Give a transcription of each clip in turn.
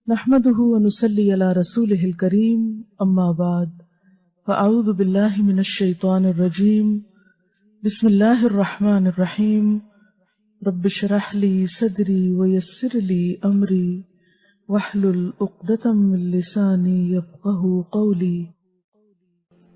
نحمده ونصلي على رسوله الكريم اما بعد فاعوذ بالله من الشيطان الرجيم بسم الله الرحمن الرحيم رب اشرح لي صدري ويسر لي امري واحلل عقدة من لساني يفقهوا قولي.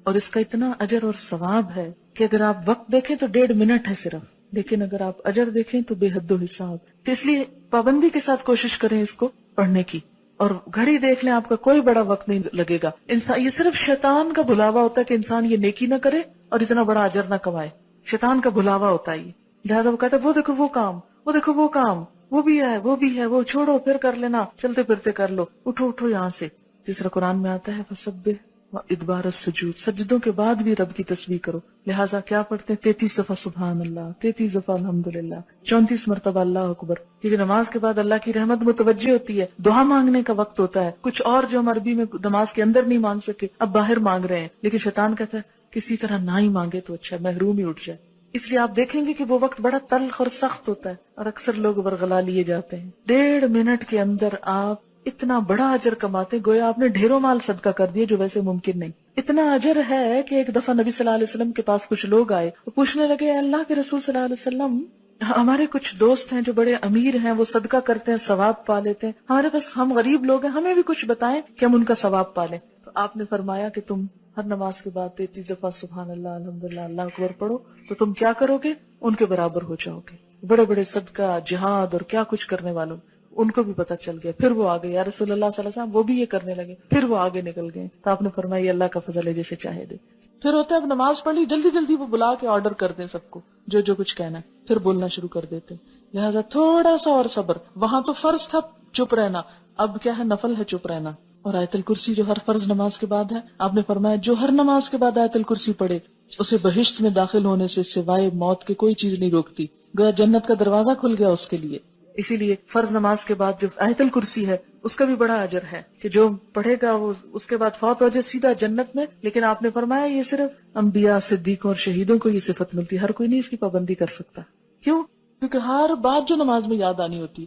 اور اس کا اتنا اجر اور ثواب ہے کہ اگر آپ وقت دیکھیں تو 1.5 منٹ ہے صرف، لیکن اگر آپ اجر دیکھیں تو بے حد و حساب. تو اس لیے پابندی کے ساتھ کوشش کریں اس کو پڑھنے کی، اور گھڑی دیکھ لیں، آپ کا کوئی بڑا وقت نہیں لگے گا. انسان یہ صرف شیطان کا بلاوا ہوتا ہے کہ انسان یہ نیکی نہ کرے اور اتنا بڑا اجر نہ کمائے. شیطان کا بلاوا ہوتا ہے یہ، لہٰذا وہ کہتا ہے وہ دیکھو وہ کام، وہ دیکھو وہ کام، وہ بھی ہے وہ بھی ہے، وہ چھوڑو پھر کر لینا، چلتے پھرتے کر لو، اٹھو اٹھو یہاں سے. جس طرح قرآن میں آتا ہے فسبح ادبار السجود، سجدوں کے بعد بھی رب کی تسبیح کرو. لہٰذا کیا پڑھتے ہیں 33 دفعہ سبحان اللہ، 33 دفعہ الحمدللہ، 34 مرتبہ اللہ اکبر. کیونکہ نماز کے بعد اللہ کی رحمت متوجہ ہوتی ہے، دعا مانگنے کا وقت ہوتا ہے. کچھ اور جو ہم عربی میں نماز کے اندر نہیں مانگ سکے اب باہر مانگ رہے ہیں، لیکن شیطان کہتا ہے کسی طرح نہ ہی مانگے تو اچھا، محروم ہی اٹھ جائے. اس لیے آپ دیکھیں گے کہ وہ وقت بڑا تلخ اور سخت ہوتا ہے اور اکثر لوگ برگلا لیے جاتے ہیں. 1.5 منٹ کے اندر آپ اتنا بڑا اجر کماتے، گویا آپ نے ڈھیروں مال صدقہ کر دیا جو ویسے ممکن نہیں. اتنا اجر ہے کہ ایک دفعہ نبی صلی اللہ علیہ وسلم کے پاس کچھ لوگ آئے، وہ پوچھنے لگے اللہ کے رسول صلی اللہ علیہ وسلم، ہمارے کچھ دوست ہیں جو بڑے امیر ہیں، وہ صدقہ کرتے ہیں ثواب پا لیتے ہیں، ہمارے پاس ہم غریب لوگ ہیں، ہمیں بھی کچھ بتائیں کہ ہم ان کا ثواب پا لیں. تو آپ نے فرمایا کہ تم ہر نماز کے بعد 33 دفعہ سبحان اللہ الحمدللہ اللہ اکبر پڑھو تو تم کیا کرو گے؟ ان کے برابر ہو جاؤ گے. بڑے بڑے صدقہ جہاد اور کیا کچھ کرنے والوں ان کو بھی پتہ چل گیا. پھر وہ آگے یا رسول اللہ صلی اللہ علیہ وسلم، وہ بھی یہ کرنے لگے، پھر وہ آگے نکل گئے. تو آپ نے فرمایا یہ اللہ کا فضل ہے، جسے چاہے دے. پھر ہوتا ہے اب نماز پڑھ لی، جلدی جلدی وہ بلا کے آرڈر کر دیں سب کو جو جو کچھ کہنا ہے، پھر بولنا شروع کر دیتے. لہٰذا تھوڑا سا اور صبر. وہاں تو فرض تھا چپ رہنا، اب کیا ہے نفل ہے چپ رہنا. اور آیت الکرسی جو ہر فرض نماز کے بعد ہے، آپ نے فرمایا جو ہر نماز کے بعد آیت الکرسی پڑھے اسے بہشت میں داخل ہونے سے سوائے موت کے کوئی چیز نہیں روکتی. گویا جنت کا دروازہ کھل گیا اس کے لیے. اسی لیے فرض نماز کے بعد جو آیت الکرسی ہے اس کا بھی بڑا اجر ہے کہ جو پڑھے گا وہ اس کے بعد فوت ہو جائے سیدھا جنت میں. لیکن آپ نے فرمایا یہ صرف انبیاء، صدیقوں اور شہیدوں کو یہ صفت ملتی ہے، ہر کوئی نہیں اس کی پابندی کر سکتا. کیوں؟ کیونکہ ہر بات جو نماز میں یاد آنی ہوتی،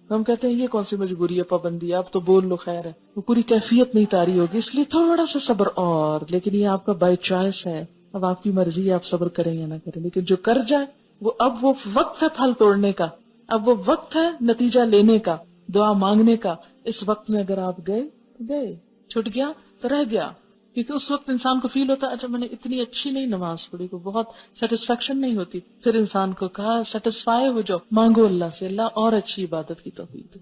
ہم کہتے ہیں یہ کون سی مجبوری ہے، پابندی ہے، اب تو بول لو خیر ہے، وہ پوری کیفیت نہیں تاری ہوگی. اس لیے تھوڑا سا صبر. اور لیکن یہ آپ کا بائی چوائس ہے، اب آپ کی مرضی ہے آپ صبر کریں یا نہ کریں. لیکن جو کر جائے وہ اب وہ وقت ہے پھل توڑنے کا، اب وہ وقت ہے نتیجہ لینے کا، دعا مانگنے کا. اس وقت میں اگر آپ گئے چھٹ گیا تو رہ گیا. کیونکہ اس وقت انسان کو فیل ہوتا ہے اچھا میں نے اتنی اچھی نہیں نماز پڑھی، کو بہت سیٹسفیکشن نہیں ہوتی. پھر انسان کو کہا سیٹسفائی ہو جاؤ، مانگو اللہ سے اللہ اور اچھی عبادت کی توفیق دے.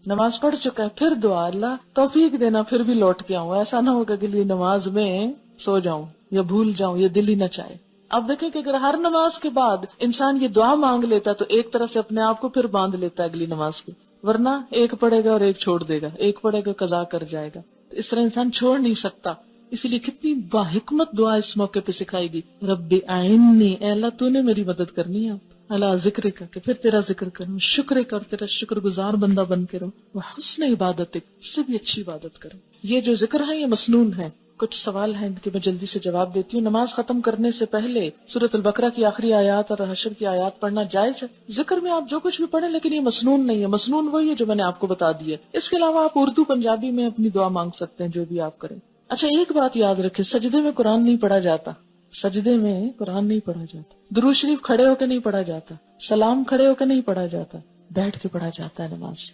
نماز پڑھ چکا ہے پھر دعا اللہ توفیق دینا پھر بھی لوٹ کے آؤں. ایسا نہ ہوگا کہ نماز میں سو جاؤں یا بھول جاؤں یا دل ہی نہ چاہے. اب دیکھیں کہ اگر ہر نماز کے بعد انسان یہ دعا مانگ لیتا تو ایک طرف سے اپنے آپ کو پھر باندھ لیتا ہے اگلی نماز کو. ورنہ ایک پڑھے گا اور ایک چھوڑ دے گا، ایک پڑھے گا قضا کر جائے گا. تو اس طرح انسان چھوڑ نہیں سکتا. اسی لیے کتنی باحکمت دعا اس موقع پہ سکھائی گی. رب اعینی، اے اللہ تو نے میری مدد کرنی ہے. اللہ ذکر کا کہ پھر تیرا ذکر کروں، شکر کا اور تیرا شکر گزار بندہ بن کے رہوں، وہ حسن عبادت اس سے بھی اچھی عبادت کروں. یہ جو ذکر ہے یہ مسنون ہے. کچھ سوال ہیں کہ میں جلدی سے جواب دیتی ہوں. نماز ختم کرنے سے پہلے سورۃ البقرہ کی آخری آیات اور حشر کی آیات پڑھنا جائز ہے؟ ذکر میں آپ جو کچھ بھی پڑھیں لیکن یہ مسنون نہیں ہے. مسنون وہی ہے جو میں نے آپ کو بتا دی ہے. اس کے علاوہ آپ اردو پنجابی میں اپنی دعا مانگ سکتے ہیں جو بھی آپ کریں. اچھا ایک بات یاد رکھیں، سجدے میں قرآن نہیں پڑھا جاتا. سجدے میں قرآن نہیں پڑھا جاتا. درود شریف کھڑے ہو کے نہیں پڑھا جاتا. سلام کھڑے ہو کے نہیں پڑھا جاتا، بیٹھ کے پڑھا جاتا ہے نماز میں.